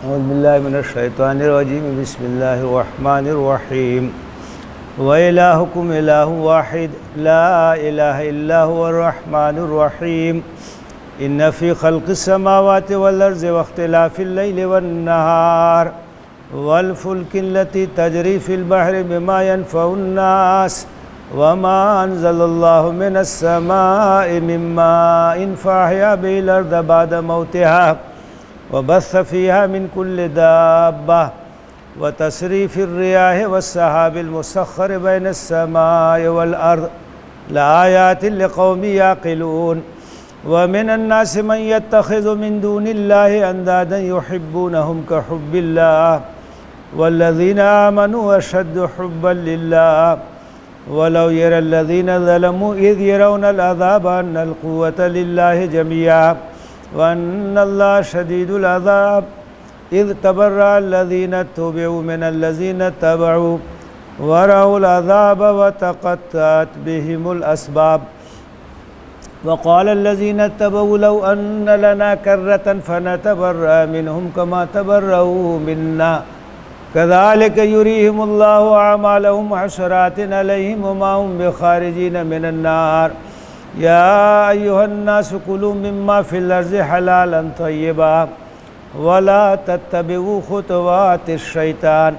اعوذ باللہ من الشیطان الرجیم بسم اللہ الرحمن الرحیم وَإِلَٰهُكُمْ إِلَٰهٌ وَاحِدٌ لَا إِلَٰهَ إِلَّا هُوَ الرَّحْمَٰنُ الرَّحِيمُ إِنَّ فِي خَلْقِ السَّمَاوَاتِ وَالْأَرْضِ وَاخْتِلَافِ اللَّيْلِ وَالنَّهَارِ وَالْفُلْكِ الَّتِي تَجْرِي فِي الْبَحْرِ بِمَا يَنفَعُ النَّاسَ وَمَا أَنزَلَ اللَّهُ مِنَ السَّمَاءِ مِن مَّاءٍ فَأَحْيَا بِهِ الْأَرْضَ بَعْدَ مَوْتِهَا وبث فيها من كل دابة وتصريف الرياح والسحاب المسخر بين السماء والأرض لآيات لقوم يعقلون ومن الناس من يتخذ من دون الله أندادا يحبونهم كحب الله والذين آمنوا أشد حبا لله ولو يرى الذين ظلموا إذ يرون العذاب أن القوة لله جميعا وَأَنَّ اللَّهَ شَدِيدُ الْعَذَابِ إِذْ تَبَرَّأَ الَّذِينَ اتُّبِعُوا مِنَ الَّذِينَ اتَّبَعُوا وَرَأَوُا الْعَذَابَ وَتَقَطَّعَتْ بِهِمُ الْأَسْبَابُ وَقَالَ الَّذِينَ اتَّبَعُوا لَوْ أَنَّ لَنَا كَرَّةً فَنَتَبَرَّأَ مِنْهُمْ كَمَا تَبَرَّؤُوا مِنَّا كَذَلِكَ يُرِيهِمُ اللَّهُ أَعْمَالَهُمْ حَسَرَاتٍ عَلَيْهِمْ وَمَا هُمْ بِخَارِجِينَ مِنَ النَّارِ يا أيها الناس كلوا مما في الأرض حلالا طيبا ولا تتبعوا خطوات الشيطان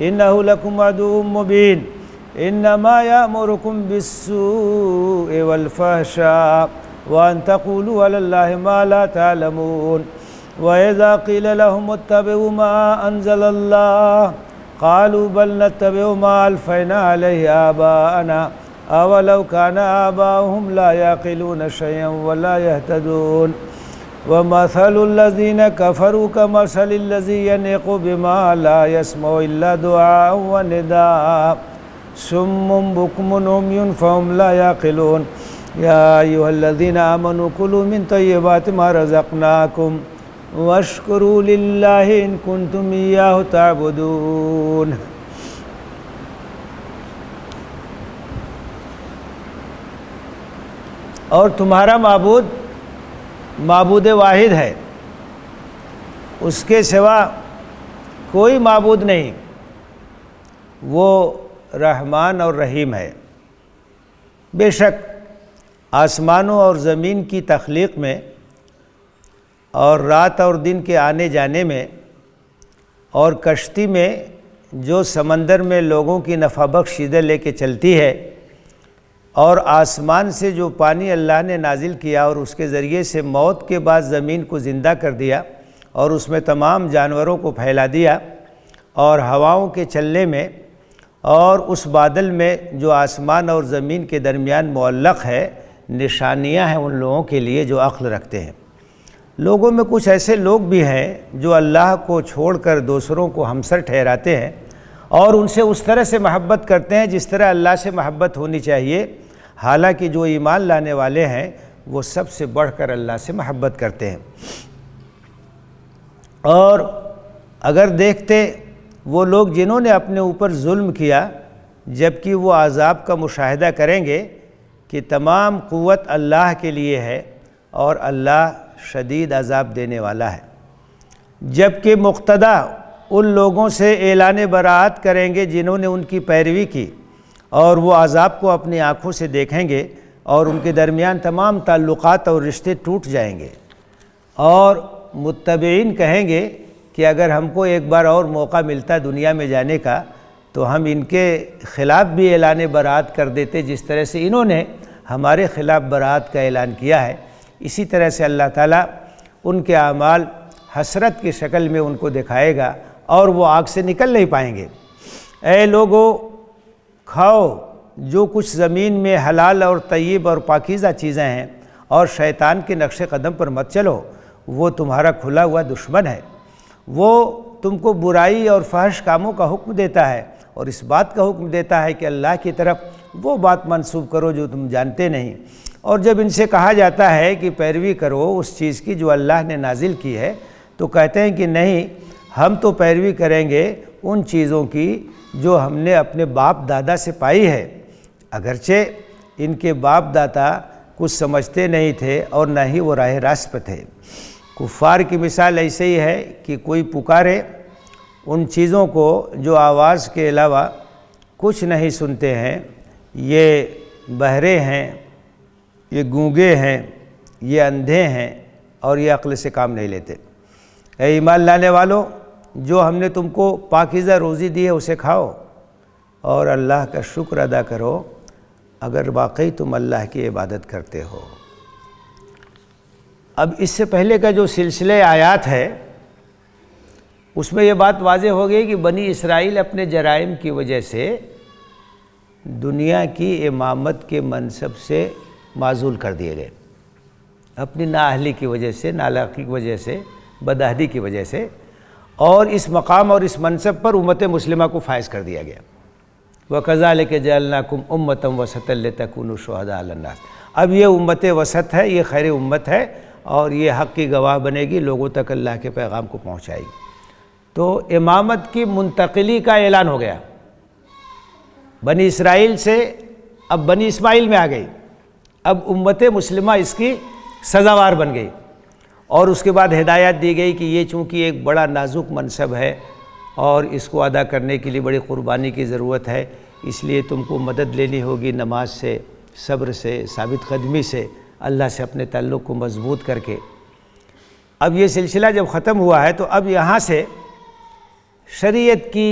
إنه لكم عدو مبين إنما يأمركم بالسوء والفحشاء وأن تقولوا على الله ما لا تعلمون وإذا قيل لهم اتبعوا ما أنزل الله قالوا بل نتبع ما ألفينا عليه آباءنا أولو كان آباؤهم لا يعقلون شيئا ولا يهتدون ومثل الذين كفروا كمثل الذي ينعق بما لا يسمع إلا دعاء ونداء صم بكم عمي فهم لا يعقلون يا أيها الذين آمنوا كلوا من طيبات ما رزقناكم واشكروا لله إن كنتم إياه تعبدون اور تمہارا معبود معبود واحد ہے، اس کے سوا کوئی معبود نہیں، وہ رحمان اور رحیم ہے۔ بے شک آسمانوں اور زمین کی تخلیق میں اور رات اور دن کے آنے جانے میں اور کشتی میں جو سمندر میں لوگوں کی نفع بخش چیزیں لے کے چلتی ہے اور آسمان سے جو پانی اللہ نے نازل کیا اور اس کے ذریعے سے موت کے بعد زمین کو زندہ کر دیا اور اس میں تمام جانوروں کو پھیلا دیا، اور ہواؤں کے چلنے میں اور اس بادل میں جو آسمان اور زمین کے درمیان معلق ہے، نشانیاں ہیں ان لوگوں کے لیے جو عقل رکھتے ہیں۔ لوگوں میں کچھ ایسے لوگ بھی ہیں جو اللہ کو چھوڑ کر دوسروں کو ہمسر ٹھہراتے ہیں اور ان سے اس طرح سے محبت کرتے ہیں جس طرح اللہ سے محبت ہونی چاہیے، حالانکہ جو ایمان لانے والے ہیں وہ سب سے بڑھ کر اللہ سے محبت کرتے ہیں۔ اور اگر دیکھتے وہ لوگ جنہوں نے اپنے اوپر ظلم کیا، جبکہ وہ عذاب کا مشاہدہ کریں گے کہ تمام قوت اللہ کے لیے ہے اور اللہ شدید عذاب دینے والا ہے، جبکہ مقتدا ان لوگوں سے اعلان براءت کریں گے جنہوں نے ان کی پیروی کی، اور وہ عذاب کو اپنی آنکھوں سے دیکھیں گے اور ان کے درمیان تمام تعلقات اور رشتے ٹوٹ جائیں گے، اور متبعین کہیں گے کہ اگر ہم کو ایک بار اور موقع ملتا دنیا میں جانے کا تو ہم ان کے خلاف بھی اعلان براءت کر دیتے جس طرح سے انہوں نے ہمارے خلاف براءت کا اعلان کیا ہے۔ اسی طرح سے اللہ تعالیٰ ان کے اعمال حسرت کی شکل میں ان کو دکھائے گا اور وہ آگ سے نکل نہیں پائیں گے۔ اے لوگو، کھاؤ جو کچھ زمین میں حلال اور طیب اور پاکیزہ چیزیں ہیں، اور شیطان کے نقش قدم پر مت چلو، وہ تمہارا کھلا ہوا دشمن ہے۔ وہ تم کو برائی اور فحش کاموں کا حکم دیتا ہے اور اس بات کا حکم دیتا ہے کہ اللہ کی طرف وہ بات منسوب کرو جو تم جانتے نہیں، اور جب ان سے کہا جاتا ہے کہ پیروی کرو اس چیز کی جو اللہ نے نازل کی ہے تو کہتے ہیں کہ نہیں، ہم تو پیروی کریں گے ان چیزوں کی جو ہم نے اپنے باپ دادا سے پائی ہے، اگرچہ ان کے باپ دادا کچھ سمجھتے نہیں تھے اور نہ ہی وہ راہ راست پہ تھے۔ کفار کی مثال ایسے ہی ہے کہ کوئی پکارے ان چیزوں کو جو آواز کے علاوہ کچھ نہیں سنتے ہیں، یہ بہرے ہیں، یہ گونگے ہیں، یہ اندھے ہیں اور یہ عقل سے کام نہیں لیتے۔ اے ایمان لانے والو، جو ہم نے تم کو پاکیزہ روزی دی ہے اسے کھاؤ اور اللہ کا شکر ادا کرو اگر واقعی تم اللہ کی عبادت کرتے ہو۔ اب اس سے پہلے کا جو سلسلہ آیات ہے اس میں یہ بات واضح ہو گئی کہ بنی اسرائیل اپنے جرائم کی وجہ سے دنیا کی امامت کے منصب سے معزول کر دیے گئے، اپنی نااہلی کی وجہ سے، نالاقی کی وجہ سے، بدعہدی کی وجہ سے، اور اس مقام اور اس منصب پر امت مسلمہ کو فائز کر دیا گیا۔ وَكَذَلِكَ جَعَلْنَاكُمْ أُمَّةً وَسَطًا لِتَكُونُوا شُهَدَاءَ عَلَى النَّاسِ۔ اب یہ امت وسط ہے، یہ خیر امت ہے اور یہ حق کی گواہ بنے گی، لوگوں تک اللہ کے پیغام کو پہنچائے گی۔ تو امامت کی منتقلی کا اعلان ہو گیا، بنی اسرائیل سے اب بنی اسماعیل میں آ گئی، اب امت مسلمہ اس کی سزاوار بن گئی، اور اس کے بعد ہدایت دی گئی کہ یہ چونکہ ایک بڑا نازک منصب ہے اور اس کو ادا کرنے کے لیے بڑی قربانی کی ضرورت ہے، اس لیے تم کو مدد لینی ہوگی نماز سے، صبر سے، ثابت قدمی سے، اللہ سے اپنے تعلق کو مضبوط کر کے۔ اب یہ سلسلہ جب ختم ہوا ہے تو اب یہاں سے شریعت کی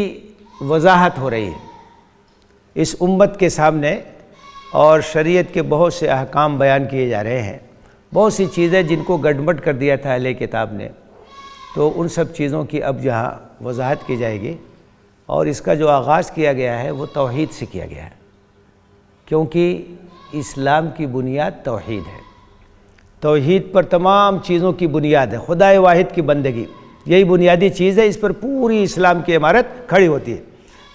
وضاحت ہو رہی ہے اس امت کے سامنے، اور شریعت کے بہت سے احکام بیان کیے جا رہے ہیں، بہت سی چیزیں جن کو گڑبڑ کر دیا تھا اہل کتاب نے، تو ان سب چیزوں کی اب یہاں وضاحت کی جائے گی۔ اور اس کا جو آغاز کیا گیا ہے وہ توحید سے کیا گیا ہے، کیونکہ اسلام کی بنیاد توحید ہے، توحید پر تمام چیزوں کی بنیاد ہے، خدا واحد کی بندگی یہی بنیادی چیز ہے، اس پر پوری اسلام کی عمارت کھڑی ہوتی ہے۔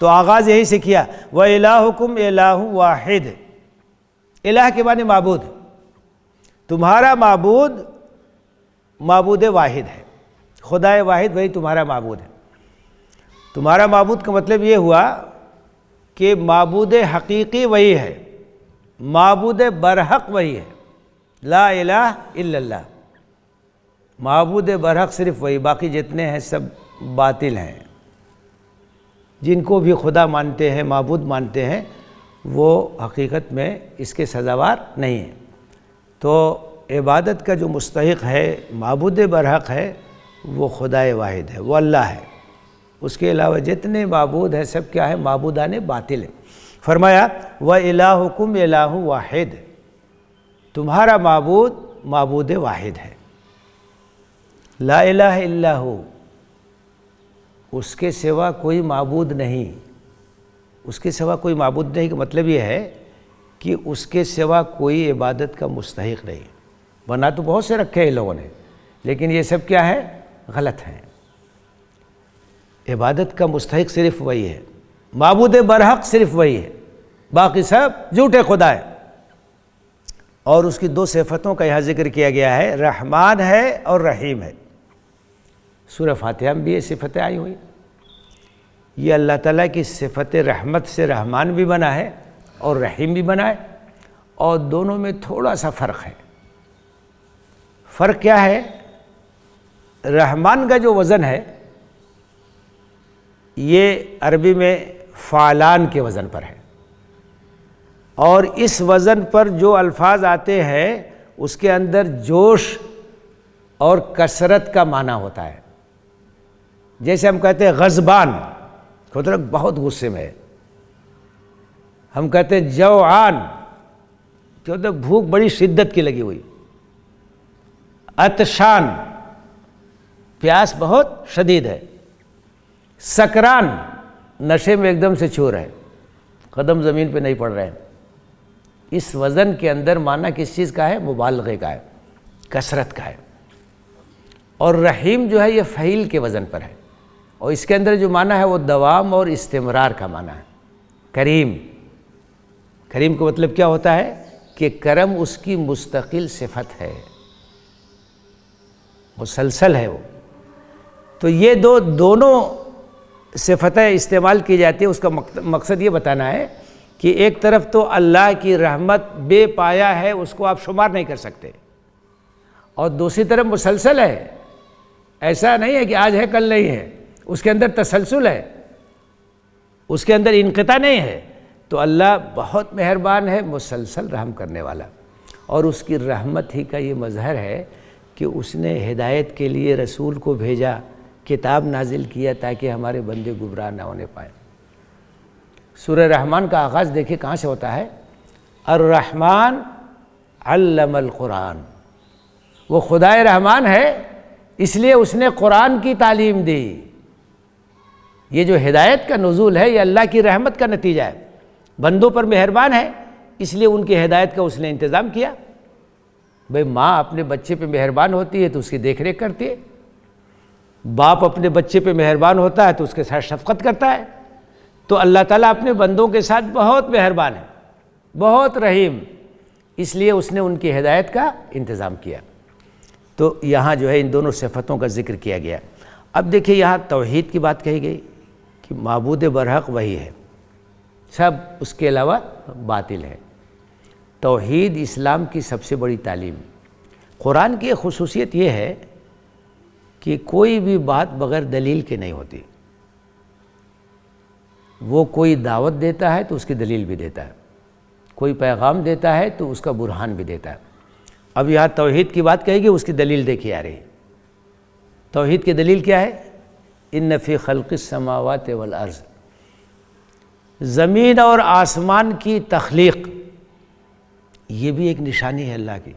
تو آغاز یہی سے کیا، وَإِلَٰهُكُمْ إِلَٰهٌ وَاحِدٌ، الہ کے معنی معبود، تمہارا معبود معبود واحد ہے، خدا واحد وہی تمہارا معبود ہے۔ تمہارا معبود کا مطلب یہ ہوا کہ معبود حقیقی وہی ہے، معبود برحق وہی ہے، لا الہ الا اللہ، معبود برحق صرف وہی، باقی جتنے ہیں سب باطل ہیں، جن کو بھی خدا مانتے ہیں، معبود مانتے ہیں، وہ حقیقت میں اس کے سزاوار نہیں ہیں۔ تو عبادت کا جو مستحق ہے، معبود برحق ہے، وہ خدا واحد ہے، وہ اللہ ہے، اس کے علاوہ جتنے معبود ہیں سب کیا ہے، معبودان باطل ہیں۔ فرمایا وَإِلَٰهُكُمْ إِلَٰهٌ وَاحِدٌ، تمہارا معبود معبود واحد ہے، لا الہ الا ہو، اس کے سوا کوئی معبود نہیں، اس کے سوا کوئی معبود نہیں کا مطلب یہ ہے کہ اس کے سوا کوئی عبادت کا مستحق نہیں۔ بنا تو بہت سے رکھے ہیں لوگوں نے، لیکن یہ سب کیا ہے، غلط ہیں۔ عبادت کا مستحق صرف وہی ہے، معبود برحق صرف وہی ہے، باقی سب جھوٹے خدا ہے۔ اور اس کی دو صفتوں کا یہاں ذکر کیا گیا ہے، رحمان ہے اور رحیم ہے۔ سورہ فاتحہ میں بھی یہ صفتیں آئی ہوئی، یہ اللہ تعالیٰ کی صفت رحمت سے رحمان بھی بنا ہے اور رحیم بھی بنا ہے، اور دونوں میں تھوڑا سا فرق ہے۔ فرق کیا ہے؟ رحمان کا جو وزن ہے یہ عربی میں فعلان کے وزن پر ہے، اور اس وزن پر جو الفاظ آتے ہیں اس کے اندر جوش اور کثرت کا معنی ہوتا ہے۔ جیسے ہم کہتے ہیں غضبان، مطلب بہت غصے میں ہے، ہم کہتے ہیں جوعان، مطلب بھوک بڑی شدت کی لگی ہوئی، عطشان، پیاس بہت شدید ہے، سکران، نشے میں ایک دم سے چور ہے، قدم زمین پہ نہیں پڑ رہے ہیں۔ اس وزن کے اندر معنی کس چیز کا ہے؟ مبالغے کا ہے، کثرت کا ہے۔ اور رحیم جو ہے یہ فعیل کے وزن پر ہے، اور اس کے اندر جو معنی ہے وہ دوام اور استمرار کا معنی ہے۔ کریم، کریم کا مطلب کیا ہوتا ہے کہ کرم اس کی مستقل صفت ہے، مسلسل ہے وہ۔ تو یہ دونوں صفتیں استعمال کی جاتی ہیں، اس کا مقصد یہ بتانا ہے کہ ایک طرف تو اللہ کی رحمت بے پایا ہے، اس کو آپ شمار نہیں کر سکتے، اور دوسری طرف مسلسل ہے، ایسا نہیں ہے کہ آج ہے کل نہیں ہے، اس کے اندر تسلسل ہے، اس کے اندر انقطاع نہیں ہے۔ تو اللہ بہت مہربان ہے، مسلسل رحم کرنے والا، اور اس کی رحمت ہی کا یہ مظہر ہے کہ اس نے ہدایت کے لیے رسول کو بھیجا، کتاب نازل کیا تاکہ ہمارے بندے گمراہ نہ ہونے پائیں۔ سورہ رحمان کا آغاز دیکھیں کہاں سے ہوتا ہے؟ الرحمن علم القرآن۔ وہ خدائے رحمان ہے، اس لیے اس نے قرآن کی تعلیم دی۔ یہ جو ہدایت کا نزول ہے یہ اللہ کی رحمت کا نتیجہ ہے، بندوں پر مہربان ہے، اس لیے ان کی ہدایت کا اس نے انتظام کیا۔ بھئی ماں اپنے بچے پہ مہربان ہوتی ہے تو اس کی دیکھ ریکھ کرتی ہے، باپ اپنے بچے پہ مہربان ہوتا ہے تو اس کے ساتھ شفقت کرتا ہے۔ تو اللہ تعالیٰ اپنے بندوں کے ساتھ بہت مہربان ہے، بہت رحیم، اس لیے اس نے ان کی ہدایت کا انتظام کیا۔ تو یہاں جو ہے ان دونوں صفتوں کا ذکر کیا گیا۔ اب دیکھیں یہاں توحید کی بات کہی گئی کہ معبود برحق وہی ہے، سب اس کے علاوہ باطل ہے۔ توحید اسلام کی سب سے بڑی تعلیم۔ قرآن کی ایک خصوصیت یہ ہے کہ کوئی بھی بات بغیر دلیل کے نہیں ہوتی۔ وہ کوئی دعوت دیتا ہے تو اس کی دلیل بھی دیتا ہے، کوئی پیغام دیتا ہے تو اس کا برہان بھی دیتا ہے۔ اب یہاں توحید کی بات کہے گی، اس کی دلیل دیکھی آ رہی ہے۔ توحید کی دلیل کیا ہے؟ ان فی خلق السماوات والارض، زمین اور آسمان کی تخلیق، یہ بھی ایک نشانی ہے اللہ کی۔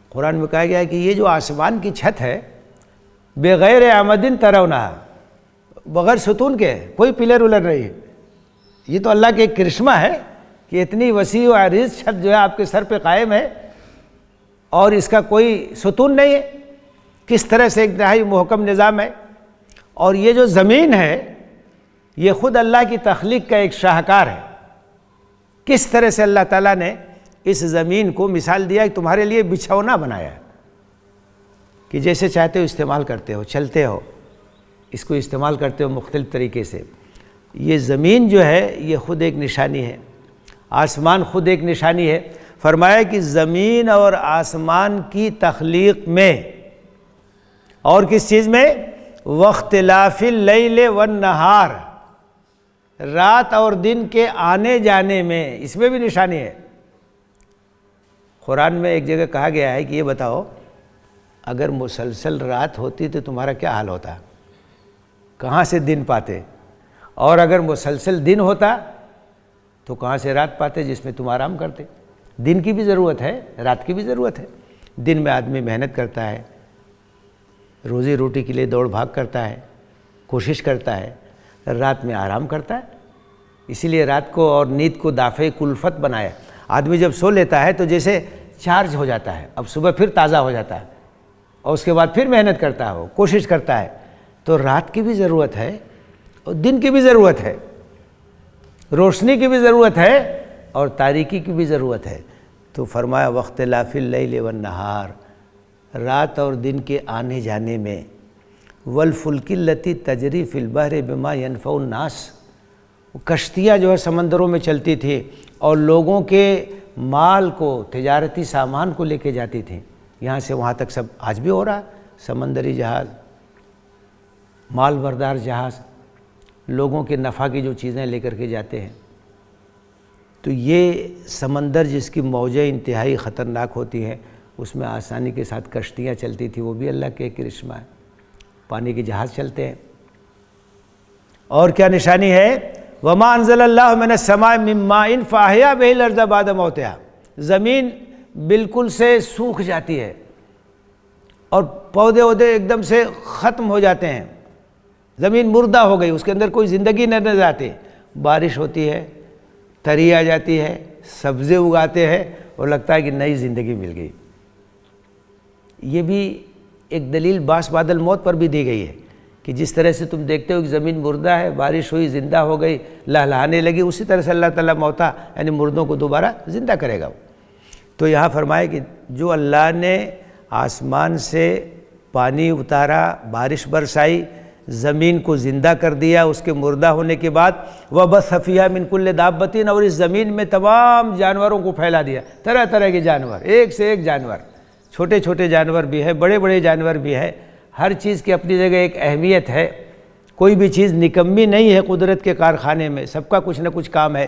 قرآن میں کہا گیا ہے کہ یہ جو آسمان کی چھت ہے بغیر عمد ترونہا، بغیر ستون کے، کوئی پلر ولر نہیں ہے، یہ تو اللہ کے ایک کرشمہ ہے کہ اتنی وسیع و عریض چھت جو ہے آپ کے سر پہ قائم ہے اور اس کا کوئی ستون نہیں ہے، کس طرح سے ایک نہائی محکم نظام ہے۔ اور یہ جو زمین ہے یہ خود اللہ کی تخلیق کا ایک شاہکار ہے، کس طرح سے اللہ تعالیٰ نے اس زمین کو مثال دیا کہ تمہارے لیے بچھونا بنایا ہے کہ جیسے چاہتے ہو استعمال کرتے ہو، چلتے ہو، اس کو استعمال کرتے ہو مختلف طریقے سے۔ یہ زمین جو ہے یہ خود ایک نشانی ہے، آسمان خود ایک نشانی ہے۔ فرمایا کہ زمین اور آسمان کی تخلیق میں اور کس چیز میں؟ واختلاف اللیل والنہار، رات اور دن کے آنے جانے میں، اس میں بھی نشانی ہے۔ قرآن میں ایک جگہ کہا گیا ہے کہ یہ بتاؤ اگر مسلسل رات ہوتی تو تمہارا کیا حال ہوتا، کہاں سے دن پاتے؟ اور اگر مسلسل دن ہوتا تو کہاں سے رات پاتے جس میں تم آرام کرتے؟ دن کی بھی ضرورت ہے، رات کی بھی ضرورت ہے۔ دن میں آدمی محنت کرتا ہے، روزی روٹی کے لیے دوڑ بھاگ کرتا ہے، کوشش کرتا ہے، رات میں آرام کرتا ہے۔ اسی لیے رات کو اور نیند کو دافع کلفت بنایا۔ آدمی جب سو لیتا ہے تو جیسے چارج ہو جاتا ہے، اب صبح پھر تازہ ہو جاتا ہے اور اس کے بعد پھر محنت کرتا ہے، کوشش کرتا ہے۔ تو رات کی بھی ضرورت ہے اور دن کی بھی ضرورت ہے، روشنی کی بھی ضرورت ہے اور تاریکی کی بھی ضرورت ہے۔ تو فرمایا واختلاف اللیل والنہار، رات اور دن کے آنے جانے میں، والفلک التی تجری فی البحر بما ینفع الناس، کشتیاں جو ہے سمندروں میں چلتی تھی اور لوگوں کے مال کو، تجارتی سامان کو لے کے جاتی تھیں، یہاں سے وہاں تک۔ سب آج بھی ہو رہا، سمندری جہاز، مال بردار جہاز، لوگوں کے نفع کی جو چیزیں لے کر کے جاتے ہیں۔ تو یہ سمندر جس کی موجیں انتہائی خطرناک ہوتی ہیں، اس میں آسانی کے ساتھ کشتیاں چلتی تھی، وہ بھی اللہ کے ایک کرشمہ ہے۔ پانی کے جہاز چلتے ہیں۔ اور کیا نشانی ہے؟ وَمَا أَنزَلَ اللَّهُ مِنَ السَّمَاءِ مِن مَّاءٍ فَأَحْيَا بِهِ الْأَرْضَ بَعْدَ مَوْتِهَا، زمین بالکل سے سوکھ جاتی ہے اور پودے ایک دم سے ختم ہو جاتے ہیں، زمین مردہ ہو گئی، اس کے اندر کوئی زندگی نہ نظر آتی۔ بارش ہوتی ہے، تری آ جاتی ہے، سبزے اگاتے ہیں اور لگتا ہے کہ نئی زندگی مل گئی۔ یہ بھی ایک دلیل باس بادل موت پر بھی دی گئی ہے کہ جس طرح سے تم دیکھتے ہو کہ زمین مردہ ہے، بارش ہوئی، زندہ ہو گئی، لہلہانے لگی، اسی طرح سے اللہ تعالیٰ موتا یعنی مردوں کو دوبارہ زندہ کرے گا۔ تو یہاں فرمائے کہ جو اللہ نے آسمان سے پانی اتارا، بارش برسائی، زمین کو زندہ کر دیا اس کے مردہ ہونے کے بعد، وَبَثَّ فِيهَا مِن كُلِّ دَابَّةٍ، اور اس زمین میں تمام جانوروں کو پھیلا دیا، طرح طرح کے جانور، ایک سے ایک جانور، چھوٹے چھوٹے جانور بھی ہیں، بڑے بڑے جانور بھی ہیں، ہر چیز کی اپنی جگہ ایک اہمیت ہے، کوئی بھی چیز نکمی نہیں ہے قدرت کے کارخانے میں، سب کا کچھ نہ کچھ کام ہے۔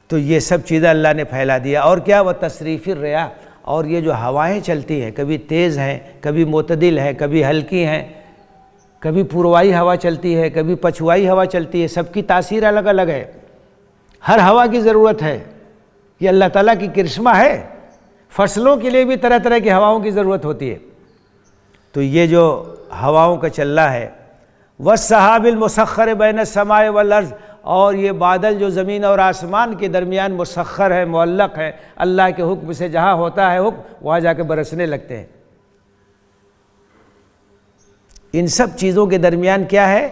تو یہ سب چیزیں اللہ نے پھیلا دیا۔ اور کیا وہ تصریف الرياح، اور یہ جو ہوائیں چلتی ہیں، کبھی تیز ہیں، کبھی معتدل ہیں، کبھی ہلکی ہیں، کبھی پوروائی ہوا چلتی ہے، کبھی پچھوائی ہوا چلتی ہے، سب کی تاثیر الگ الگ ہے۔ ہر ہوا کی ضرورت ہے، یہ اللہ تعالیٰ کی کرشمہ ہے۔ فصلوں کے لیے بھی طرح طرح کی ہواؤں کی ضرورت ہوتی ہے۔ تو یہ جو ہواؤں کا چلنا ہے، والسحاب المسخر بین السماء والارض، اور یہ بادل جو زمین اور آسمان کے درمیان مسخر ہے، معلق ہے، اللہ کے حکم سے جہاں ہوتا ہے حکم وہاں جا کے برسنے لگتے ہیں۔ ان سب چیزوں کے درمیان کیا ہے؟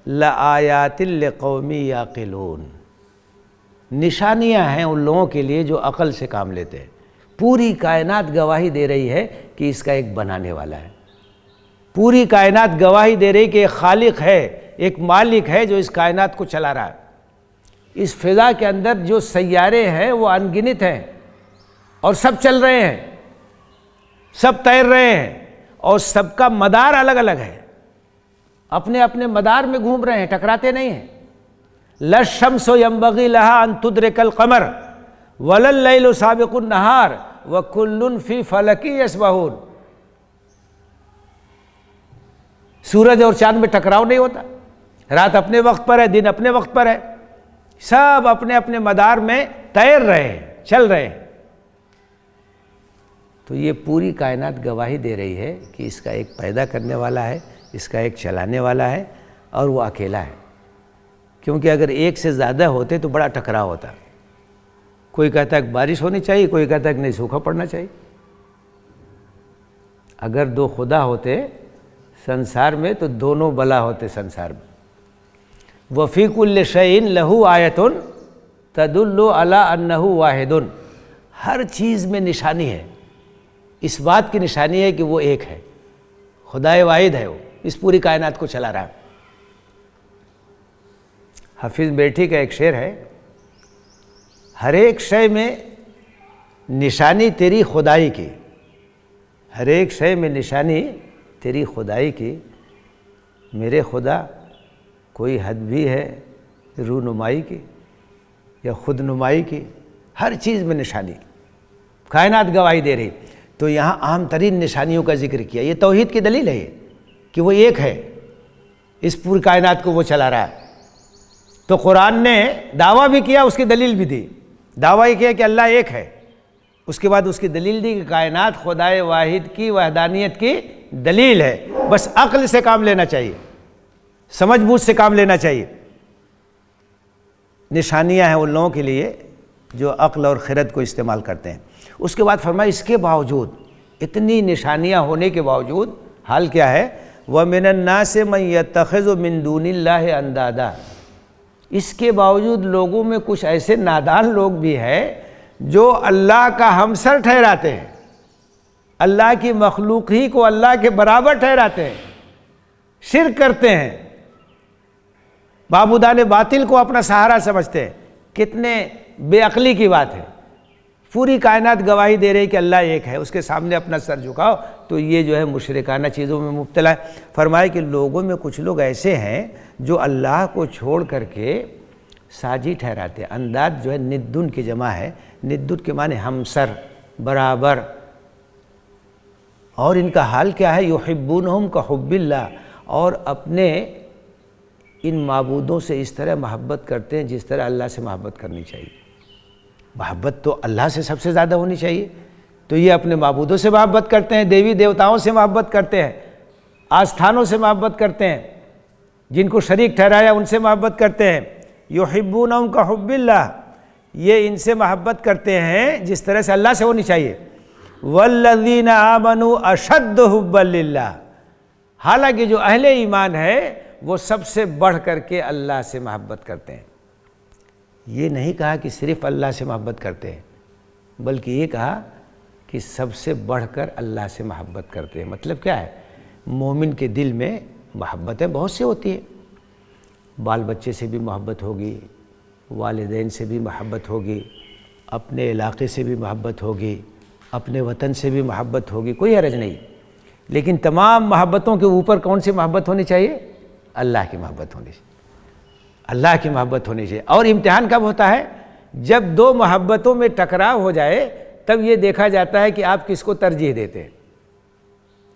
لآیات لقوم یعقلون، نشانیاں ہیں ان لوگوں کے لیے جو عقل سے کام لیتے ہیں۔ پوری کائنات گواہی دے رہی ہے کہ اس کا ایک بنانے والا ہے، پوری کائنات گواہی دے رہی کہ ایک خالق ہے، ایک مالک ہے جو اس کائنات کو چلا رہا ہے۔ اس فضا کے اندر جو سیارے ہیں وہ ان گنت ہیں، اور سب چل رہے ہیں، سب تیر رہے ہیں، اور سب کا مدار الگ الگ ہے، اپنے اپنے مدار میں گھوم رہے ہیں، ٹکراتے نہیں ہیں۔ لا الشمس ينبغي لها ان تدرك القمر ولا الليل سابق النهار وكل في فلك يسبحون۔ سورج اور چاند میں ٹکراؤ نہیں ہوتا، رات اپنے وقت پر ہے، دن اپنے وقت پر ہے، سب اپنے اپنے مدار میں تیر رہے ہیں، چل رہے ہیں۔ تو یہ پوری کائنات گواہی دے رہی ہے کہ اس کا ایک پیدا کرنے والا ہے، اس کا ایک چلانے والا ہے، اور وہ اکیلا ہے۔ کیونکہ اگر ایک سے زیادہ ہوتے تو بڑا ٹکراؤ ہوتا، کوئی کہتا ہے کہ بارش ہونی چاہیے، کوئی کہتا ہے کہ نہیں سوکھا پڑنا چاہیے۔ اگر دو خدا ہوتے سنسار میں تو دونوں بلا ہوتے سنسار میں۔ وَفِي كُلِّ شَيْءٍ لَهُ آیَةٌ تَدُلُّ عَلَىٰ أَنَّهُ وَاحِدٌ، ہر چیز میں نشانی ہے، اس بات کی نشانی ہے کہ وہ ایک ہے، خدا واحد ہے، وہ اس پوری کائنات کو چلا رہا ہے۔ حافظ بیٹھی کا ایک شعر ہے، ہر ایک شے میں نشانی تیری خدائی کی، ہر ایک شے میں نشانی تیری خدائی کی، میرے خدا کوئی حد بھی ہے رونمائی کی یا خود نمائی کی، ہر چیز میں نشانی، کائنات گواہی دے رہی۔ تو یہاں عام ترین نشانیوں کا ذکر کیا، یہ توحید کی دلیل ہے کہ وہ ایک ہے، اس پوری کائنات کو وہ چلا رہا ہے۔ تو قرآن نے دعویٰ بھی کیا، اس کی دلیل بھی دی، دعویٰ یہ کیا کہ اللہ ایک ہے، اس کے بعد اس کی دلیل دی کہ کائنات خدائے واحد کی وحدانیت کی دلیل ہے، بس عقل سے کام لینا چاہیے، سمجھ بوجھ سے کام لینا چاہیے۔ نشانیاں ہیں ان لوگوں کے لیے جو عقل اور خرد کو استعمال کرتے ہیں۔ اس کے بعد فرمایا اس کے باوجود، اتنی نشانیاں ہونے کے باوجود حال کیا ہے؟ وَمِنَ النَّاسِ مَن يَتَّخِذُ مِن دُونِ اللَّهِ أَندَادًا، اس کے باوجود لوگوں میں کچھ ایسے نادان لوگ بھی ہیں جو اللہ کا ہمسر ٹھہراتے ہیں، اللہ کی مخلوق ہی کو اللہ کے برابر ٹھہراتے ہیں، شرک کرتے ہیں، معبودان باطل کو اپنا سہارا سمجھتے ہیں۔ کتنے بے عقلی کی بات ہے، پوری کائنات گواہی دے رہی کہ اللہ ایک ہے، اس کے سامنے اپنا سر جھکاؤ تو یہ جو ہے مشرکانہ چیزوں میں مبتلا ہے۔ فرمائے کہ لوگوں میں کچھ لوگ ایسے ہیں جو اللہ کو چھوڑ کر کے ساجی ٹھہراتے ہیں۔ انداد جو ہے ندن کی جمع ہے، ندن کے معنی ہمسر، برابر۔ اور ان کا حال کیا ہے؟ یحبونہم کحب اللہ، اور اپنے ان معبودوں سے اس طرح محبت کرتے ہیں جس طرح اللہ سے محبت کرنی چاہیے۔ محبت تو اللہ سے سب سے زیادہ ہونی چاہیے، تو یہ اپنے معبودوں سے محبت کرتے ہیں، دیوی دیوتاؤں سے محبت کرتے ہیں، آستھانوں سے محبت کرتے ہیں، جن کو شریک ٹھہرایا ان سے محبت کرتے ہیں۔ یحبونہم کحب اللہ، یہ ان سے محبت کرتے ہیں جس طرح سے اللہ سے ہونی چاہیے۔ والذین آمنوا اشد حبا للہ، حالانکہ جو اہل ایمان ہے وہ سب سے بڑھ کر کے اللہ سے محبت کرتے ہیں۔ یہ نہیں کہا کہ صرف اللہ سے محبت کرتے ہیں، بلکہ یہ کہا کہ سب سے بڑھ کر اللہ سے محبت کرتے ہیں۔ مطلب کیا ہے؟ مومن کے دل میں محبتیں بہت سی ہوتی ہیں، بال بچے سے بھی محبت ہوگی، والدین سے بھی محبت ہوگی، اپنے علاقے سے بھی محبت ہوگی، اپنے وطن سے بھی محبت ہوگی، کوئی حرج نہیں۔ لیکن تمام محبتوں کے اوپر کون سی محبت ہونی چاہیے؟ اللہ کی محبت ہونی چاہیے، اللہ کی محبت ہونی چاہیے۔ اور امتحان کب ہوتا ہے؟ جب دو محبتوں میں ٹکراؤ ہو جائے تب یہ دیکھا جاتا ہے کہ آپ کس کو ترجیح دیتے ہیں۔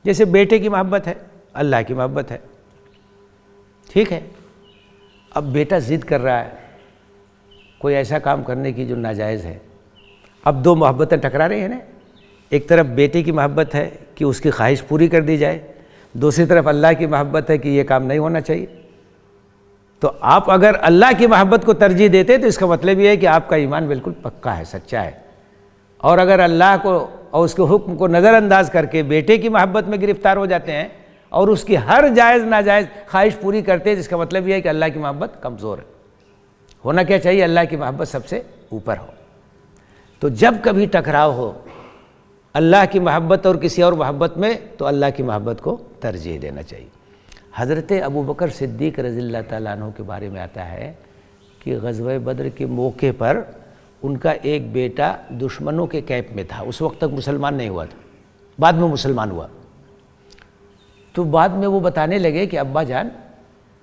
جیسے بیٹے کی محبت ہے، اللہ کی محبت ہے، ٹھیک ہے، اب بیٹا ضد کر رہا ہے کوئی ایسا کام کرنے کی جو ناجائز ہے، اب دو محبتیں ٹکرا رہی ہیں نا، ایک طرف بیٹے کی محبت ہے کہ اس کی خواہش پوری کر دی جائے، دوسری طرف اللہ کی محبت ہے کہ یہ کام نہیں ہونا چاہیے۔ تو آپ اگر اللہ کی محبت کو ترجیح دیتے تو اس کا مطلب یہ ہے کہ آپ کا ایمان بالکل پکا ہے، سچا ہے، اور اگر اللہ کو اور اس کے حکم کو نظر انداز کر کے بیٹے کی محبت میں گرفتار ہو جاتے ہیں اور اس کی ہر جائز ناجائز خواہش پوری کرتے ہیں، جس کا مطلب یہ ہے کہ اللہ کی محبت کمزور ہے۔ ہونا کیا چاہیے؟ اللہ کی محبت سب سے اوپر ہو۔ تو جب کبھی ٹکراؤ ہو اللہ کی محبت اور کسی اور محبت میں تو اللہ کی محبت کو ترجیح دینا چاہیے۔ حضرت ابوبکر صدیق رضی اللہ تعالیٰ عنہ کے بارے میں آتا ہے کہ غزوہ بدر کے موقع پر ان کا ایک بیٹا دشمنوں کے کیمپ میں تھا، اس وقت تک مسلمان نہیں ہوا تھا، بعد میں مسلمان ہوا۔ تو بعد میں وہ بتانے لگے کہ ابا جان،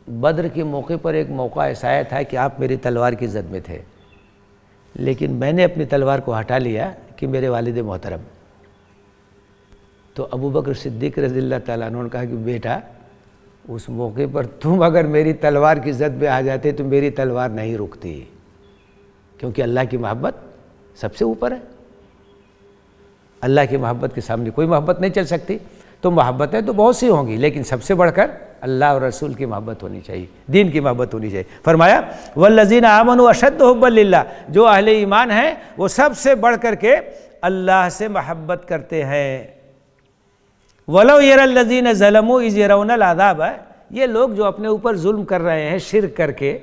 بدر کے موقع پر ایک موقع ایسا آیا تھا کہ آپ میری تلوار کی زد میں تھے، لیکن میں نے اپنی تلوار کو ہٹا لیا کہ میرے والد محترم۔ تو ابوبکر صدیق رضی اللہ تعالیٰ عنہ نے کہا کہ بیٹا، اس موقع پر تم اگر میری تلوار کی زد میں آ جاتے تو میری تلوار نہیں رکتی، کیونکہ اللہ کی محبت سب سے اوپر ہے، اللہ کی محبت کے سامنے کوئی محبت نہیں چل سکتی۔ تو محبتیں تو بہت سی ہوں گی، لیکن سب سے بڑھ کر اللہ اور رسول کی محبت ہونی چاہیے، دین کی محبت ہونی چاہیے۔ فرمایا والذین آمنوا اشد حبا للہ، جو اہل ایمان ہیں وہ سب سے بڑھ کر کے اللہ سے محبت کرتے ہیں۔ وَلَوْ يَرَى الَّذِينَ ظَلَمُوا إِذْ يَرَوْنَ الْعَذَابَ، یہ لوگ جو اپنے اوپر ظلم کر رہے ہیں، شرک کر کے،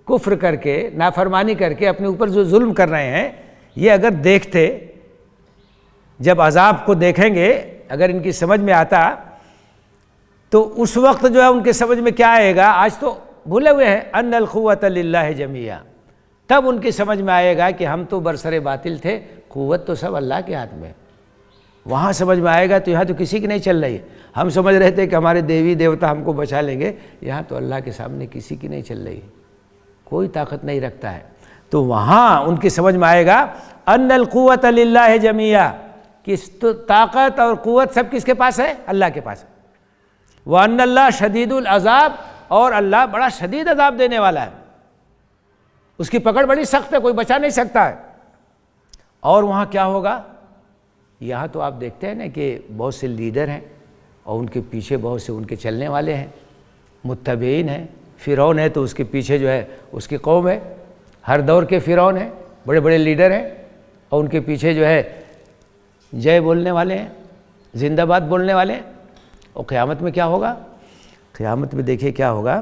کفر کر کے، نافرمانی کر کے اپنے اوپر جو ظلم کر رہے ہیں، یہ اگر دیکھتے، جب عذاب کو دیکھیں گے، اگر ان کی سمجھ میں آتا تو اس وقت جو ہے ان کے سمجھ میں کیا آئے گا؟ آج تو بھولے ہوئے ہیں، ان القوۃ للہ جمیعا، تب ان کی سمجھ میں آئے گا کہ ہم تو برسر باطل تھے، قوت تو سب اللہ کے ہاتھ میں۔ وہاں سمجھ میں آئے گا تو یہاں تو کسی کی نہیں چل رہی، ہم سمجھ رہے تھے کہ ہمارے دیوی دیوتا ہم کو بچا لیں گے، یہاں تو اللہ کے سامنے کسی کی نہیں چل رہی، کوئی طاقت نہیں رکھتا ہے۔ تو وہاں ان کی سمجھ میں آئے گا ان القوۃ للہ جمیعا، کہ طاقت اور قوت سب کس کے پاس ہے؟ اللہ کے پاس ہے۔ وَأَنَّ اللَّهَ شَدِيدُ الْعَذَابِ، اور اللہ بڑا شدید عذاب دینے والا ہے، اس کی پکڑ بڑی سخت ہے، کوئی بچا نہیں سکتا ہے۔ اور وہاں کیا ہوگا؟ یہاں تو آپ دیکھتے ہیں نا کہ بہت سے لیڈر ہیں اور ان کے پیچھے بہت سے ان کے چلنے والے ہیں، متبعین ہیں۔ فرعون ہے تو اس کے پیچھے جو ہے اس کی قوم ہے، ہر دور کے فرعون ہیں، بڑے بڑے لیڈر ہیں، اور ان کے پیچھے جو ہے جے بولنے والے ہیں، زندہ باد بولنے والے ہیں۔ اور قیامت میں کیا ہوگا؟ قیامت میں دیکھیے کیا ہوگا،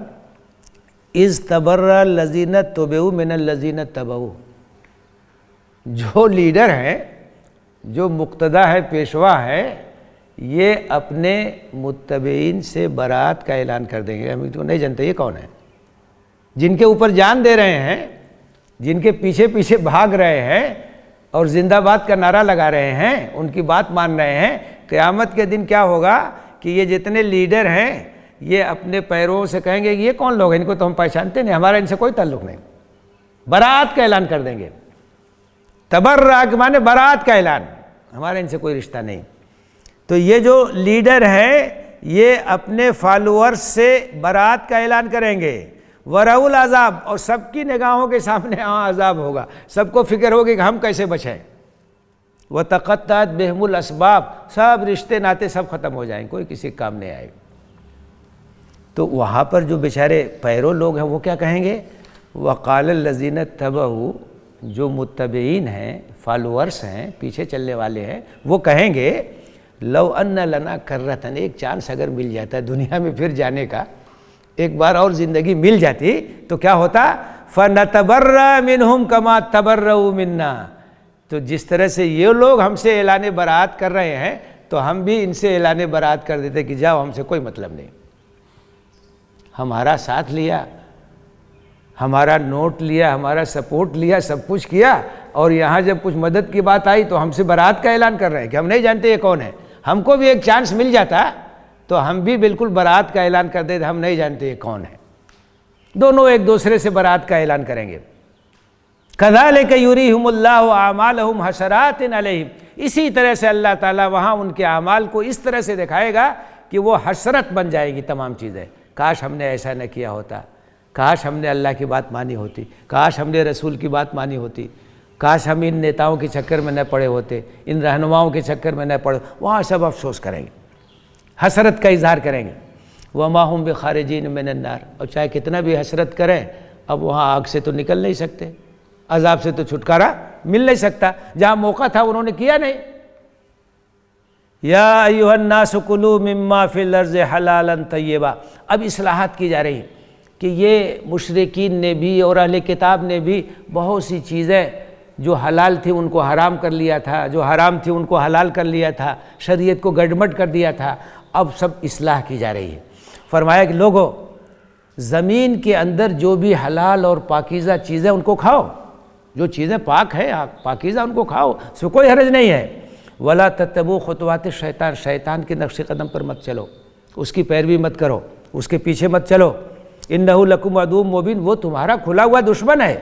اِذْ تَبَرَّأَ الَّذِينَ اتَّبَعُوا مِنَ الَّذِينَ اتَّبَعُوا، جو لیڈر ہیں، جو مقتدیٰ ہے، پیشوا ہے، یہ اپنے متبعین سے برات کا اعلان کر دیں گے۔ ہم تو نہیں جانتے یہ کون ہے، جن کے اوپر جان دے رہے ہیں، جن کے پیچھے پیچھے بھاگ رہے ہیں اور زندہ باد کا نعرہ لگا رہے ہیں، ان کی بات مان رہے ہیں۔ قیامت کے دن کیا ہوگا کہ یہ جتنے لیڈر ہیں یہ اپنے پیروں سے کہیں گے یہ کون لوگ ہیں، ان کو تو ہم پہچانتے نہیں، ہمارا ان سے کوئی تعلق نہیں، برات کا اعلان کر دیں گے۔ تبرع کے معنی برات کا اعلان، ہمارا ان سے کوئی رشتہ نہیں۔ تو یہ جو لیڈر ہیں یہ اپنے فالوورز سے برات کا اعلان کریں گے۔ ورأوا العذاب، اور سب کی نگاہوں کے سامنے عذاب ہوگا، سب کو فکر ہوگی کہ ہم کیسے بچیں۔ وتقطعت بہم الاسباب، سب رشتے ناتے سب ختم ہو جائیں، کوئی کسی کام نہیں آئے۔ تو وہاں پر جو بیچارے پیرو لوگ ہیں وہ کیا کہیں گے؟ وقال الذین اتبعوا، جو متبعین ہیں، فالوورس ہیں، پیچھے چلنے والے ہیں، وہ کہیں گے لو ان لنا کرۃ، ایک چانس اگر مل جاتا دنیا میں پھر جانے کا، ایک بار اور زندگی مل جاتی تو کیا ہوتا؟ فنتبرأ منہم کما تبرؤوا منا، تو جس طرح سے یہ لوگ ہم سے اعلان برات کر رہے ہیں تو ہم بھی ان سے اعلان برات کر دیتے کہ جاؤ، ہم سے کوئی مطلب نہیں، ہمارا ساتھ لیا، ہمارا نوٹ لیا، ہمارا سپورٹ لیا، سب کچھ کیا، اور یہاں جب کچھ مدد کی بات آئی تو ہم سے برات کا اعلان کر رہے ہیں کہ ہم نہیں جانتے یہ کون ہے، ہم کو بھی ایک چانس مل جاتا تو ہم بھی بالکل برات کا اعلان کر دیتے، ہم نہیں جانتے یہ کون ہے، دونوں ایک دوسرے سے برات کا اعلان کریں گے۔ کذالک یریہم اللہ اعمالہم حسرات علیہم، اسی طرح سے اللہ تعالیٰ وہاں ان کے اعمال کو اس طرح سے دکھائے گا کہ وہ حسرت بن جائے گی تمام چیزیں، کاش ہم نے ایسا نہ کیا ہوتا، کاش ہم نے اللہ کی بات مانی ہوتی، کاش ہم نے رسول کی بات مانی ہوتی، کاش ہم ان نیتاؤں کے چکر میں نہ پڑے ہوتے، ان رہنماؤں کے چکر میں نہ پڑے، وہاں سب افسوس کریں گے، حسرت کا اظہار کریں گے۔ وما ہم بخارجین من النار، اور چاہے کتنا بھی حسرت کریں اب وہاں آگ سے تو نکل نہیں سکتے، عذاب سے تو چھٹکارا مل نہیں سکتا، جہاں موقع تھا انہوں نے کیا نہیں۔ یا ایھا الناس کلوا مما فی الارض حلالا طیبا، اب اصلاحات کی جا رہی ہیں کہ یہ مشرکین نے بھی اور اہل کتاب نے بھی بہت سی چیزیں جو حلال تھی ان کو حرام کر لیا تھا، جو حرام تھی ان کو حلال کر لیا تھا، شریعت کو گڑبڑ کر دیا تھا، اب سب اصلاح کی جا رہی ہے۔ فرمایا کہ لوگوں، زمین کے اندر جو بھی حلال اور پاکیزہ چیزیں ان کو کھاؤ، جو چیزیں پاک ہے پاکیزہ ان کو کھاؤ، اس میں کوئی حرج نہیں ہے۔ ولا تتبعوا خطوات الشیطان، شیطان کے نقش قدم پر مت چلو، اس کی پیروی مت کرو، اس کے پیچھے مت چلو۔ انہ لکم عدو مبین، وہ تمہارا کھلا ہوا دشمن ہے۔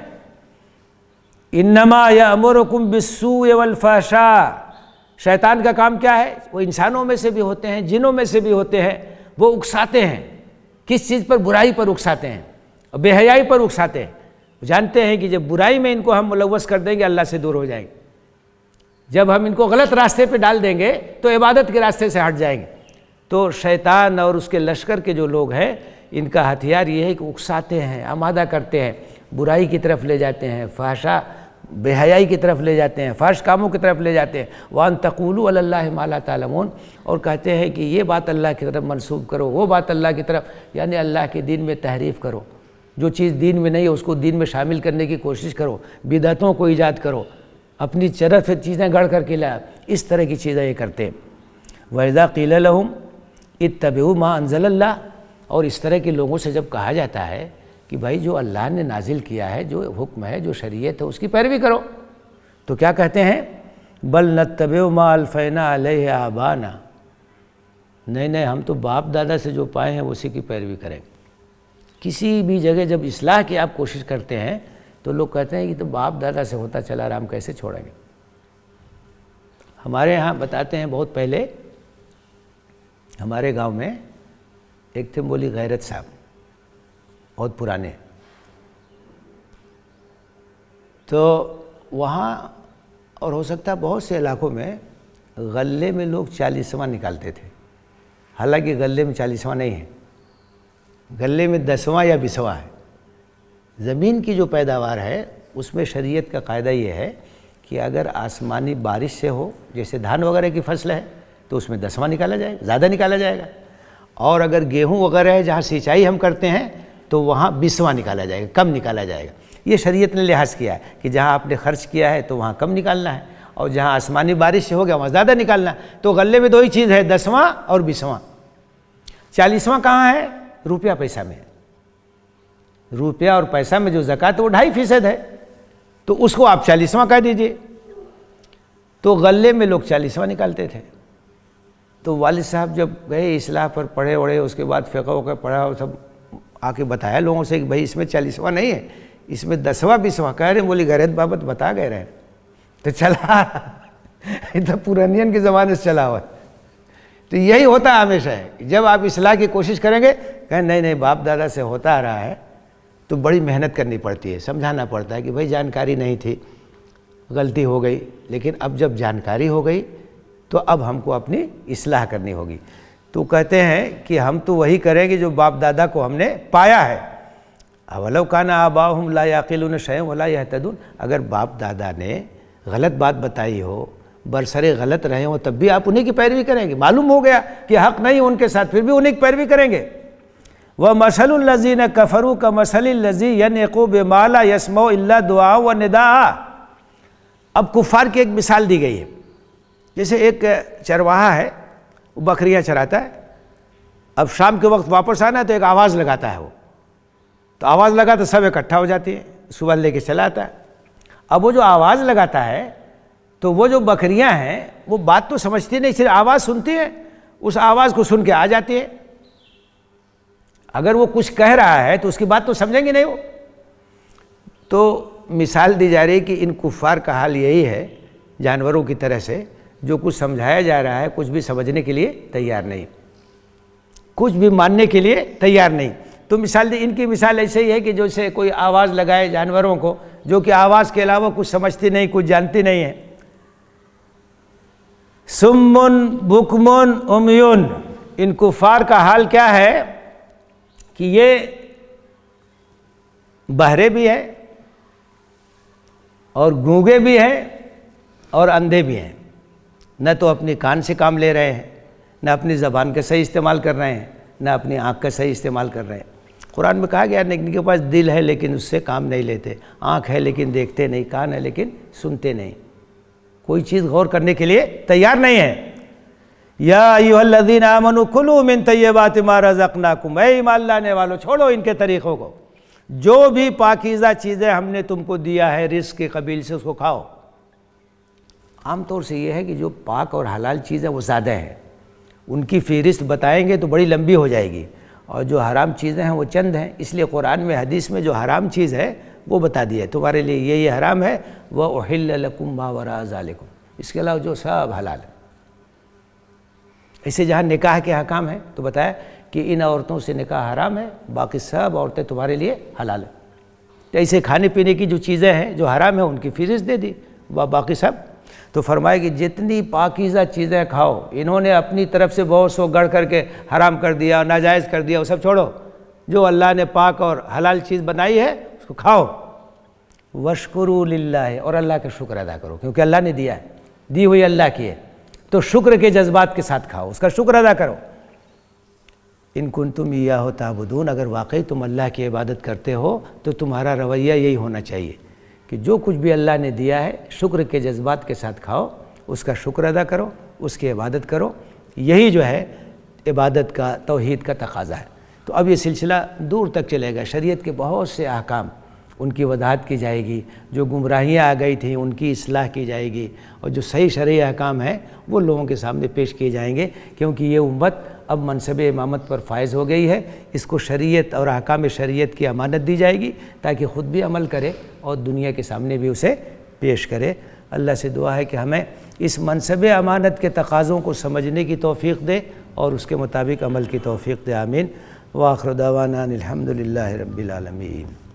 انما یامرکم بالسوء والفحشاء، شیطان کا کام کیا ہے؟ وہ انسانوں میں سے بھی ہوتے ہیں، جنوں میں سے بھی ہوتے ہیں، وہ اکساتے ہیں، کس چیز پر؟ برائی پر اکساتے ہیں، بے حیائی پر اکساتے ہیں۔ جانتے ہیں کہ جب برائی میں ان کو ہم ملوث کر دیں گے اللہ سے دور ہو جائیں گے، جب ہم ان کو غلط راستے پہ ڈال دیں گے تو عبادت کے راستے سے ہٹ جائیں گے۔ تو شیطان اور اس کے لشکر کے جو لوگ ہیں ان کا ہتھیار یہ ہے کہ اکساتے ہیں، آمادہ کرتے ہیں، برائی کی طرف لے جاتے ہیں، فحشاء بے حیائی کی طرف لے جاتے ہیں، فحش کاموں کی طرف لے جاتے ہیں۔ وَأَن تَقُولُوا عَلَى اللَّهِ مَا لَا تَعْلَمُونَ، اور کہتے ہیں کہ یہ بات اللہ کی طرف منسوب کرو، وہ بات اللہ کی طرف، یعنی اللہ کے دین میں تحریف کرو، جو چیز دین میں نہیں ہے اس کو دین میں شامل کرنے کی کوشش کرو، بدعتوں کو ایجاد کرو، اپنی طرف چیزیں گڑھ کر کے لا، اس طرح کی چیزیں یہ کرتے ہیں۔ وَإِذَا قِيلَ لَهُمْ اتَّبِعُوا مَا أَنزَلَ اللَّهُ، اور اس طرح کے لوگوں سے جب کہا جاتا ہے کہ بھائی جو اللہ نے نازل کیا ہے، جو حکم ہے، جو شریعت ہے، اس کی پیروی کرو، تو کیا کہتے ہیں؟ بل نتبع ما الفینا علیہ آبانا، نہیں ہم تو باپ دادا سے جو پائے ہیں اسی کی پیروی کریں۔ کسی بھی جگہ جب اصلاح کی آپ کوشش کرتے ہیں تو لوگ کہتے ہیں کہ تو باپ دادا سے ہوتا چلا رہا، ہم کیسے چھوڑیں گے؟ ہمارے ہاں بتاتے ہیں بہت پہلے ہمارے گاؤں میں ایک تھے مولی غیرت صاحب، بہت پرانے، تو وہاں اور ہو سکتا ہے بہت سے علاقوں میں غلے میں لوگ 40واں نکالتے تھے، حالانکہ غلے میں 40واں نہیں ہے، غلے میں 10واں یا 20واں ہے۔ زمین کی جو پیداوار ہے اس میں شریعت کا قاعدہ یہ ہے کہ اگر آسمانی بارش سے ہو، جیسے دھان وغیرہ کی فصل ہے تو اس میں 10واں نکالا جائے گا، زیادہ نکالا جائے گا، اور اگر گیہوں وغیرہ ہے جہاں سینچائی ہم کرتے ہیں تو وہاں 20واں نکالا جائے گا، کم نکالا جائے گا۔ یہ شریعت نے لحاظ کیا ہے کہ جہاں آپ نے خرچ کیا ہے تو وہاں کم نکالنا ہے، اور جہاں آسمانی بارش سے ہو گیا وہاں زیادہ نکالنا ہے۔ تو غلے میں دو ہی چیز ہے، 10واں اور 20واں۔ 40واں کہاں ہے؟ روپیہ پیسہ میں، روپیہ اور پیسہ میں جو زکوٰۃ ہے وہ 2.5% ہے، تو اس کو آپ 40واں کہہ دیجئے۔ تو غلے میں لوگ 40واں نکالتے تھے۔ تو والد صاحب جب گئے اصلاح پر پڑھے وڑھے، اس کے بعد فقہ وقہ پڑھا اور سب آ کے بتایا لوگوں سے کہ بھائی اس میں 40واں نہیں ہے، اس میں 10واں 20واں کہہ رہے ہیں۔ بولی غیرت بابت بتا گئے رہے تو چلا یہ تو پرانین کے زمانے سے چلا ہوا ہے۔ تو یہی ہوتا ہے ہمیشہ، جب آپ اصلاح کی کوشش کریں گے کہیں نہیں باپ دادا سے ہوتا آ رہا ہے، تو بڑی محنت کرنی پڑتی ہے، سمجھانا پڑتا ہے کہ بھائی جانکاری نہیں تھی، غلطی ہو گئی، لیکن اب جب جانکاری ہو گئی تو اب ہم کو اپنی اصلاح کرنی ہوگی۔ تو کہتے ہیں کہ ہم تو وہی کریں گے جو باپ دادا کو ہم نے پایا ہے۔ اولو کان آباؤہم لا یعقلون شیئا ولا یہتدون، اگر باپ دادا نے غلط بات بتائی ہو، برسرے غلط رہے ہوں، تب بھی آپ انہیں کی پیروی کریں گے۔ معلوم ہو گیا کہ حق نہیں ان کے ساتھ، پھر بھی انہیں کی پیروی کریں گے۔ وَمَثَلُ الَّذِينَ كَفَرُوا كَمَثَلِ الَّذِي يَنْعِقُ بِمَا لَا يَسْمَعُ إِلَّا دُعَاءً وَنِدَاءً۔ اب کفار کی ایک مثال دی گئی ہے، جیسے ایک چرواہا ہے، وہ بکریاں چراتا ہے، اب شام کے وقت واپس آنا ہے تو ایک آواز لگاتا ہے، وہ تو آواز لگا تو سب اکٹھا ہو جاتی ہے، صبح لے کے چلا آتا ہے۔ اب وہ جو آواز لگاتا ہے تو وہ جو بکریاں ہیں وہ بات تو سمجھتی نہیں، صرف آواز سنتی ہیں، اس آواز کو سن کے آ جاتی ہے۔ اگر وہ کچھ کہہ رہا ہے تو اس کی بات تو سمجھیں گے نہیں وہ۔ تو مثال دی جا رہی ہے کہ ان کفار کا حال یہی ہے جانوروں کی طرح سے، جو کچھ سمجھایا جا رہا ہے کچھ بھی سمجھنے کے لیے تیار نہیں، کچھ بھی ماننے کے لیے تیار نہیں۔ تو مثال دی، ان کی مثال ایسے ہی ہے کہ جیسے کوئی آواز لگائے جانوروں کو، جو کہ آواز کے علاوہ کچھ سمجھتی نہیں، کچھ جانتی نہیں ہے۔ سمن بکمن امیون، ان کفار کا حال کیا ہے کہ یہ بہرے بھی ہیں اور گونگے بھی ہیں اور اندھے بھی ہیں، نہ تو اپنی کان سے کام لے رہے ہیں، نہ اپنی زبان کا صحیح استعمال کر رہے ہیں، نہ اپنی آنکھ کا صحیح استعمال کر رہے ہیں۔ قرآن میں کہا گیا ان کے پاس دل ہے لیکن اس سے کام نہیں لیتے، آنکھ ہے لیکن دیکھتے نہیں، کان ہے لیکن سنتے نہیں، کوئی چیز غور کرنے کے لیے تیار نہیں ہے۔ یا ایھا الذین آمنوا کلوا من طیبات ما رزقناکم، اے ایمان لانے والو چھوڑو ان کے طریقوں کو، جو بھی پاکیزہ چیزیں ہم نے تم کو دیا ہے رزق کے قبیل سے اس کو کھاؤ۔ عام طور سے یہ ہے کہ جو پاک اور حلال چیزیں وہ زیادہ ہیں، ان کی فہرست بتائیں گے تو بڑی لمبی ہو جائے گی، اور جو حرام چیزیں ہیں وہ چند ہیں، اس لیے قرآن میں حدیث میں جو حرام چیز ہے وہ بتا دیا ہے تمہارے لیے یہ حرام ہے، وَأُحِلَّ لَكُم مَّا وَرَاءَ ذَلِكُم، اس کے علاوہ جو سب حلال ہے۔ ایسے جہاں نکاح کے احکام ہیں تو بتایا کہ ان عورتوں سے نکاح حرام ہے، باقی سب عورتیں تمہارے لیے حلال ہیں۔ تو ایسے کھانے پینے کی جو چیزیں ہیں جو حرام ہیں ان کی فہرست دے دی، باقی سب۔ تو فرمایا کہ جتنی پاکیزہ چیزیں کھاؤ، انہوں نے اپنی طرف سے بہت سو گڑھ کر کے حرام کر دیا، ناجائز کر دیا، وہ سب چھوڑو، جو اللہ نے پاک اور حلال چیز بنائی ہے اس کو کھاؤ۔ وَاشْكُرُوا لِلَّهِ، اور اللہ کا شکر ادا کرو، کیونکہ اللہ نے دیا ہے، دی ہوئی اللہ کی ہے، تو شکر کے جذبات کے ساتھ کھاؤ، اس کا شکر ادا کرو۔ ان کنتم ایاہ تعبدون، اگر واقعی تم اللہ کی عبادت کرتے ہو تو تمہارا رویہ یہی ہونا چاہیے کہ جو کچھ بھی اللہ نے دیا ہے شکر کے جذبات کے ساتھ کھاؤ، اس کا شکر ادا کرو، اس کی عبادت کرو، یہی جو ہے عبادت کا، توحید کا تقاضا ہے۔ تو اب یہ سلسلہ دور تک چلے گا، شریعت کے بہت سے احکام ان کی وضاحت کی جائے گی، جو گمراہیاں آ گئی تھیں ان کی اصلاح کی جائے گی، اور جو صحیح شرعی احکام ہیں وہ لوگوں کے سامنے پیش کیے جائیں گے، کیونکہ یہ امت اب منصب امامت پر فائز ہو گئی ہے، اس کو شریعت اور احکام شریعت کی امانت دی جائے گی تاکہ خود بھی عمل کرے اور دنیا کے سامنے بھی اسے پیش کرے۔ اللہ سے دعا ہے کہ ہمیں اس منصب امانت کے تقاضوں کو سمجھنے کی توفیق دے اور اس کے مطابق عمل کی توفیق دے، آمین۔ وآخر دعوانا الحمد للہ رب العالمین۔